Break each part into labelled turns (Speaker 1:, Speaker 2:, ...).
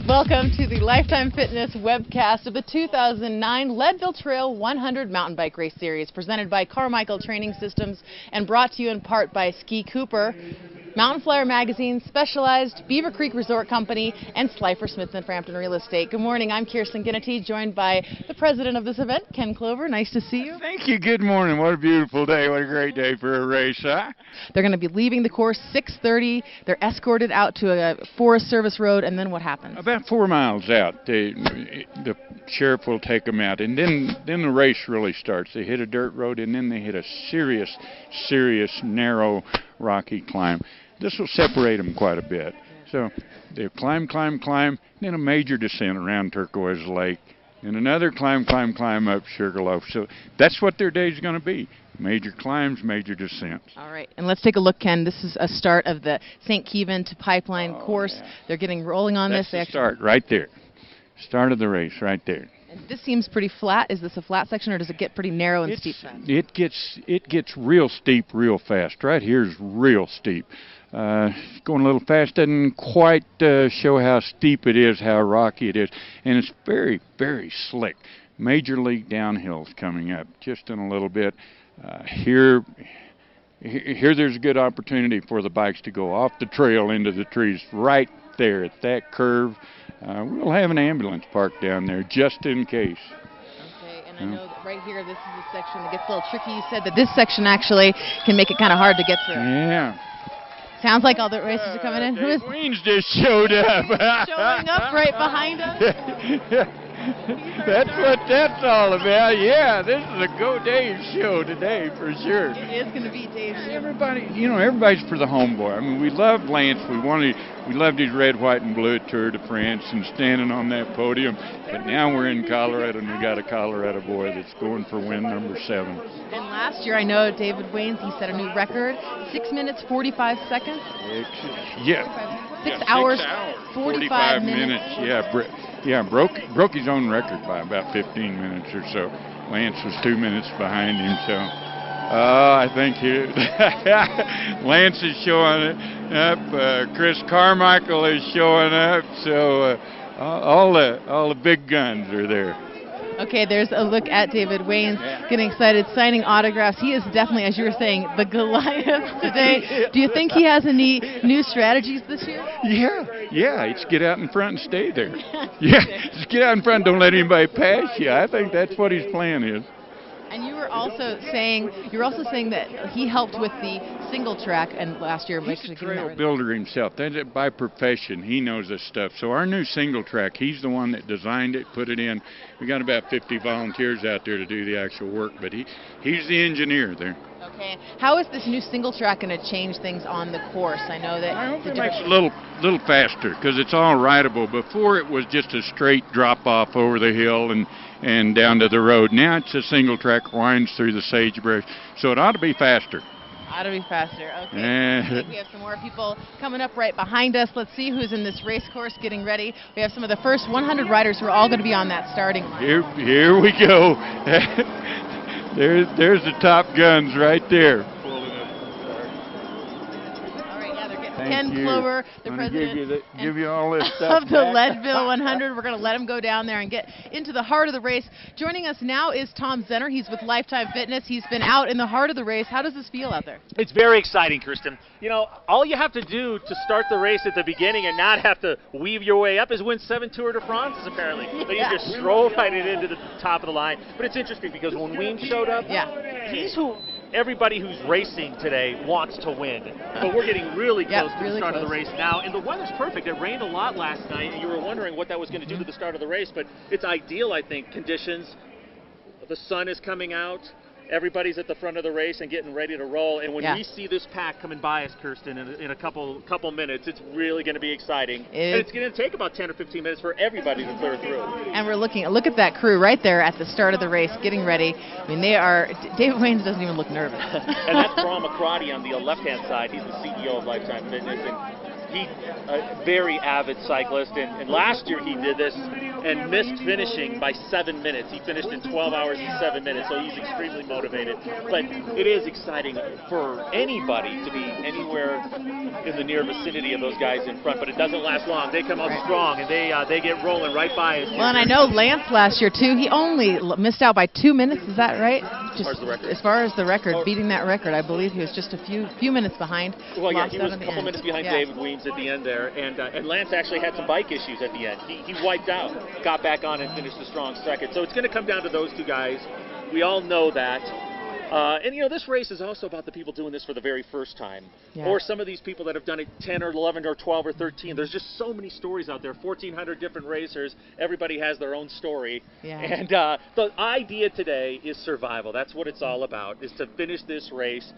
Speaker 1: Welcome to the Lifetime Fitness webcast of the 2009 Leadville Trail 100 Mountain Bike Race Series, presented by Carmichael Training Systems and brought to you in part by Ski Cooper, Mountain Flyer Magazine, Specialized, Beaver Creek Resort Company, and Slifer Smith & Frampton Real Estate. Good morning, I'm Kirsten Ginnity, joined by the president of this event, Ken Clover. Nice to see you.
Speaker 2: Thank you. Good morning. What a beautiful day. What a great day for a race, huh?
Speaker 1: They're going to be leaving the course 6:30. They're escorted out to a Forest Service road, and then what happens?
Speaker 2: About 4 miles out, the sheriff will take them out, and then the race really starts. They hit a dirt road, and then they hit a serious, narrow, rocky climb. This will separate them quite a bit. So they'll climb, then a major descent around Turquoise Lake, and another climb up Sugarloaf. So that's what their day is going to be. Major climbs, major descents.
Speaker 1: All right, and let's take a look, Ken. This is a start of the St. Kevin to Pipeline course. Yeah. They're getting rolling on
Speaker 2: that's
Speaker 1: this.
Speaker 2: The start right there. Start of the race right there.
Speaker 1: And this seems pretty flat. Is this a flat section, or does it get pretty narrow and steep?
Speaker 2: It gets real steep real fast. Right here is real steep. Going a little fast doesn't quite show how steep it is, how rocky it is, and it's very, very slick. Major league downhills coming up just in a little bit. Here there's a good opportunity for the bikes to go off the trail into the trees right there at that curve. We'll have an ambulance parked down there just in case.
Speaker 1: Okay, and I know that right here, this is a section that gets a little tricky. You said that this section actually can make it kind of hard to get through.
Speaker 2: Yeah.
Speaker 1: Sounds like all the races are coming in.
Speaker 2: Dave Weens just showed up.
Speaker 1: Showing up right behind us.
Speaker 2: That's what that's all about. Yeah, this is a Go Dave show today for sure.
Speaker 1: It is going to be Dave's show.
Speaker 2: Everybody's for the homeboy. I mean, we loved Lance. We loved his red, white, and blue at Tour de France and standing on that podium. But now we're in Colorado, and we got a Colorado boy that's going for win number 7.
Speaker 1: And last year, I know David Waynes, he set a new record, 6 minutes 45 seconds.
Speaker 2: Yeah.
Speaker 1: 6 hours 45 minutes.
Speaker 2: Yeah, broke his own record by about 15 minutes or so. Lance was 2 minutes behind him, so I think Lance is showing up. Chris Carmichael is showing up, so all the big guns are there.
Speaker 1: Okay, there's a look at David Waynes getting excited, signing autographs. He is definitely, as you were saying, the Goliath today. Do you think he has any new strategies this year?
Speaker 2: Yeah. Just get out in front and stay there. Just get out in front. Don't let anybody pass you. I think that's what his plan is. And
Speaker 1: you were also saying that he helped with the single track, and last year
Speaker 2: he's a trail builder himself. That's it by profession. He knows this stuff. So our new single track, he's the one that designed it, put it in. We got about 50 volunteers out there to do the actual work, but he's the engineer there.
Speaker 1: Okay. How is this new single track going to change things on the course? I know that
Speaker 2: I hope it makes it a little faster because it's all rideable. Before it was just a straight drop off over the hill and down to the road. Now it's a single track, winds through the sagebrush, so it ought to be faster.
Speaker 1: Okay. I think we have some more people coming up right behind us. Let's see who's in this race course getting ready. We have some of the first 100 riders who are all going to be on that starting line.
Speaker 2: Here we go. There's the top guns right there.
Speaker 1: Ken Clover, the president
Speaker 2: give you all this stuff
Speaker 1: of the Leadville 100. We're going to let him go down there and get into the heart of the race. Joining us now is Tom Zenner. He's with Lifetime Fitness. He's been out in the heart of the race. How does this feel out there?
Speaker 3: It's very exciting, Kirsten. You know, all you have to do to start the race at the beginning and not have to weave your way up is win 7 Tour de France's, apparently. But you just stroll right into the top of the line. But it's interesting because when Weems showed up, he's who everybody who's racing today wants to win. But we're getting really close to the start of the race now. And the weather's perfect. It rained a lot last night, and you were wondering what that was going to do to the start of the race. But it's ideal, I think, conditions. The sun is coming out. Everybody's at the front of the race and getting ready to roll. And when we see this pack coming by us, Kirsten, in a couple minutes, it's really going to be exciting. And it's going to take about 10 or 15 minutes for everybody to clear through.
Speaker 1: And we're look at that crew right there at the start of the race, getting ready. I mean, David Waynes doesn't even look nervous.
Speaker 3: And that's Bram McCrotty on the left-hand side. He's the CEO of Lifetime Fitness. And He's a very avid cyclist, and last year he did this and missed finishing by 7 minutes. He finished in 12 hours and 7 minutes, so he's extremely motivated. But it is exciting for anybody to be anywhere in the near vicinity of those guys in front, but it doesn't last long. They come out strong, and they get rolling right by us.
Speaker 1: Well, and I know Lance last year, too, he only missed out by 2 minutes. Is that right?
Speaker 3: As far as the record?
Speaker 1: As far as the record, beating that record, I believe he was just a few minutes behind.
Speaker 3: Well, yeah, he was a couple minutes behind David Weems at the end there, and Lance actually had some bike issues at the end. He wiped out, got back on, and finished a strong second. So it's going to come down to those two guys. We all know that. And, you know, this race is also about the people doing this for the very first time. Yeah. Or some of these people that have done it 10 or 11 or 12 or 13. There's just so many stories out there, 1,400 different racers. Everybody has their own story. Yeah. And the idea today is survival. That's what it's all about, is to finish this race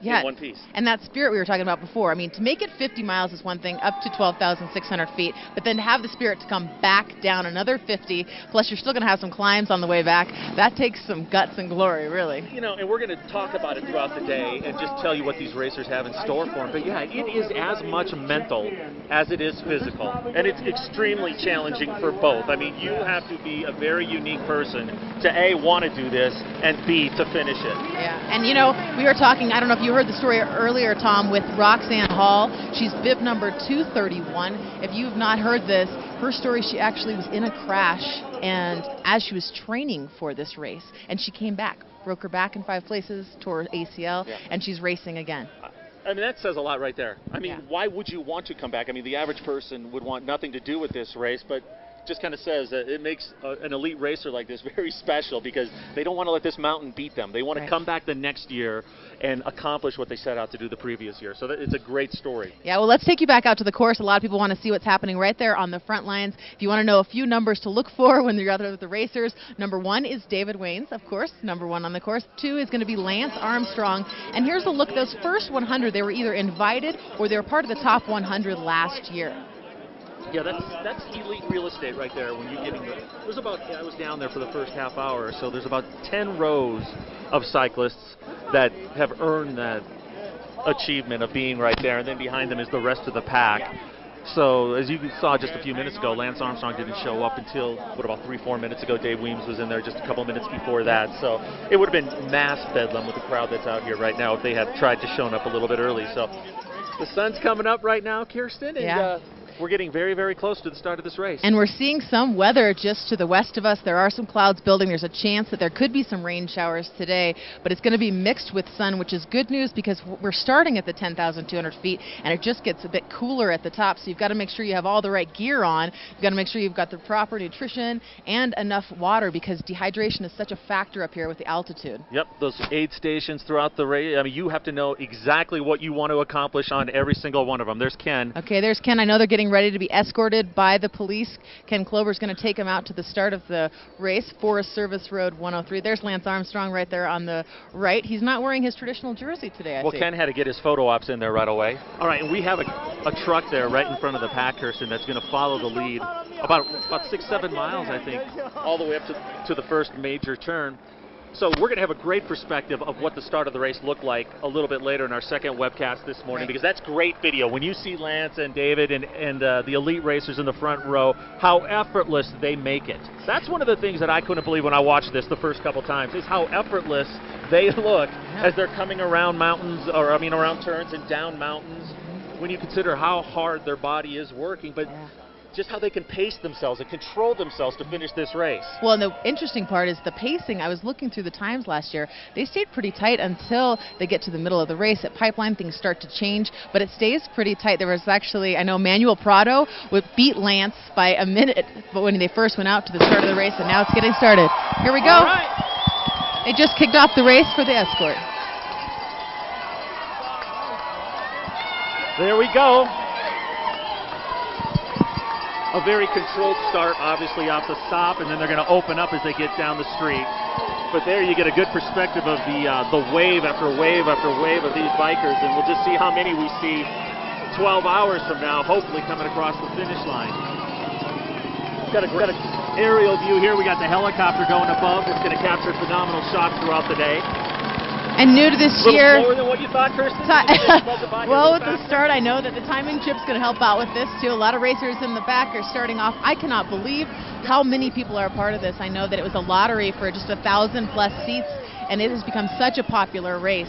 Speaker 3: in one piece.
Speaker 1: And that spirit we were talking about before. I mean, to make it 50 miles is one thing, up to 12,600 feet, but then to have the spirit to come back down another 50, plus you're still going to have some climbs on the way back, that takes some guts and glory, really.
Speaker 3: You know, and we're going to talk about it throughout the day and just tell you what these racers have in store for them. But yeah, it is as much mental as it is physical, and it's extremely challenging for both. I mean, you have to be a very unique person to A, want to do this, and B, to finish it.
Speaker 1: Yeah, and you know, we were talking, I don't know if you heard the story earlier, Tom, with Roxanne Hall. She's bib number 231. If you've not heard this, her story, she actually was in a crash, and as she was training for this race, and she came back, broke her back in 5 places, tore her ACL, and she's racing again.
Speaker 3: I mean, that says a lot right there. I mean, why would you want to come back? I mean, the average person would want nothing to do with this race, but just kind of says that it makes an elite racer like this very special, because they don't want to let this mountain beat them. They want to come back the next year and accomplish what they set out to do the previous year. So it's a great story.
Speaker 1: Yeah, well, let's take you back out to the course. A lot of people want to see what's happening right there on the front lines. If you want to know a few numbers to look for when you're out there with the racers, number 1 is David Waynes, of course, number 1 on the course. 2 is going to be Lance Armstrong. And here's a look. Those first 100, they were either invited or they were part of the top 100 last year.
Speaker 3: Yeah, that's elite real estate right there. When you're getting there's about, I was down there for the first half hour, so there's about 10 rows of cyclists that have earned that achievement of being right there, and then behind them is the rest of the pack. So as you saw just a few minutes ago, Lance Armstrong didn't show up until, about 3-4 minutes ago. Dave Weems was in there just a couple minutes before that. So it would have been mass bedlam with the crowd that's out here right now if they had tried to show up a little bit early. So the sun's coming up right now, Kirsten, and we're getting very, very close to the start of this race.
Speaker 1: And we're seeing some weather just to the west of us. There are some clouds building. There's a chance that there could be some rain showers today, but it's going to be mixed with sun, which is good news because we're starting at the 10,200 feet, and it just gets a bit cooler at the top, so you've got to make sure you have all the right gear on. You've got to make sure you've got the proper nutrition and enough water, because dehydration is such a factor up here with the altitude.
Speaker 3: Yep, those aid stations throughout the race. I mean, you have to know exactly what you want to accomplish on every single one of them. There's Ken.
Speaker 1: Okay, there's Ken. I know they're getting ready to be escorted by the police. Ken Klober's going to take him out to the start of the race, Forest Service Road 103. There's Lance Armstrong right there on the right. He's not wearing his traditional jersey today, I see.
Speaker 3: Ken had to get his photo ops in there right away. All right, and we have a truck there right in front of the pack, Kirsten, that's going to follow the lead about 6-7 miles, I think, all the way up to the first major turn. So we're going to have a great perspective of what the start of the race looked like a little bit later in our second webcast this morning, because that's great video. When you see Lance and David and the elite racers in the front row, how effortless they make it. That's one of the things that I couldn't believe when I watched this the first couple times, is how effortless they look as they're coming around mountains, around turns and down mountains, when you consider how hard their body is working. But just how they can pace themselves and control themselves to finish this race.
Speaker 1: Well, and the interesting part is the pacing. I was looking through the times last year. They stayed pretty tight until they get to the middle of the race. At Pipeline, things start to change, but it stays pretty tight. There was actually, I know Manuel Prado would beat Lance by a minute, but when they first went out to the start of the race, and now it's getting started. Here we go.
Speaker 3: All right.
Speaker 1: They just kicked off the race for the escort.
Speaker 3: There we go. A very controlled start, obviously, off the stop, and then they're going to open up as they get down the street. But there you get a good perspective of the wave after wave after wave of these bikers, and we'll just see how many we see 12 hours from now, hopefully coming across the finish line. Got an aerial view here. We got the helicopter going above. It's going to capture phenomenal shots throughout the day.
Speaker 1: And new to this
Speaker 3: A little
Speaker 1: year.
Speaker 3: slower than what you thought, Kirsten?
Speaker 1: Well, with the start, I know that the timing chip's going to help out with this too. A lot of racers in the back are starting off. I cannot believe how many people are a part of this. I know that it was a lottery for just 1,000+ seats, and it has become such a popular race.